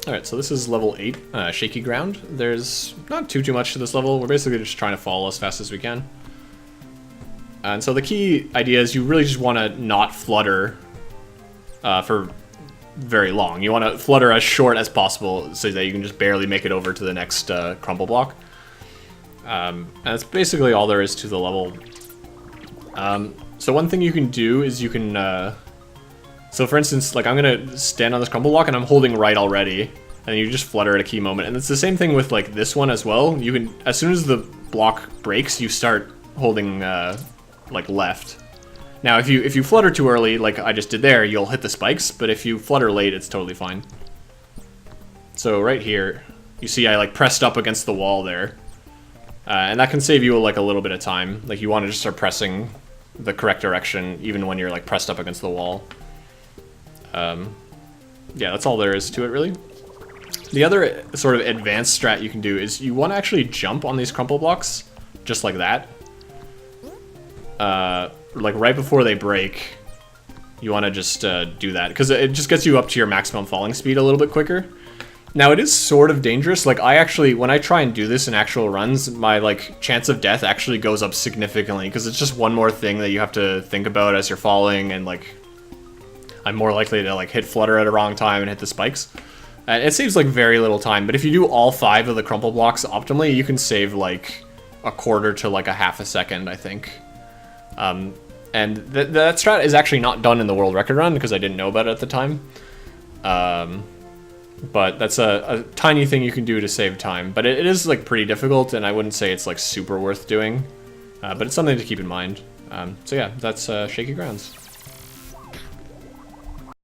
Alright, so this is level 8, Shaky Ground. There's not too much to this level. We're basically just trying to fall as fast as we can. And so the key idea is you really just want to not flutter for very long. You want to flutter as short as possible so that you can just barely make it over to the next crumple block. And that's basically all there is to the level. So one thing you can do is you can... so for instance, like I'm gonna stand on this crumble block and I'm holding right already, and you just flutter at a key moment. And it's the same thing with like this one as well. You can, as soon as the block breaks, you start holding like left. Now if you flutter too early, like I just did there, you'll hit the spikes, but if you flutter late, it's totally fine. So right here, you see I like pressed up against the wall there. And that can save you like a little bit of time. Like you want to just start pressing the correct direction even when you're like pressed up against the wall. Yeah, that's all there is to it, really. The other sort of advanced strat you can do is you want to actually jump on these crumple blocks, just like that. Like right before they break, you want to just do that, because it just gets you up to your maximum falling speed a little bit quicker. Now, it is sort of dangerous. Like, I actually, when I try and do this in actual runs, my, like, chance of death actually goes up significantly, because it's just one more thing that you have to think about as you're falling, and, like, I'm more likely to, like, hit flutter at a wrong time and hit the spikes. It saves, like, very little time, but if you do all 5 of the crumple blocks optimally, you can save, like, a quarter to, like, a half a second, I think. And that strat is actually not done in the world record run, because I didn't know about it at the time. But that's a tiny thing you can do to save time. But it is, like, pretty difficult, and I wouldn't say it's, like, super worth doing. But it's something to keep in mind. So yeah, that's Shaky Grounds.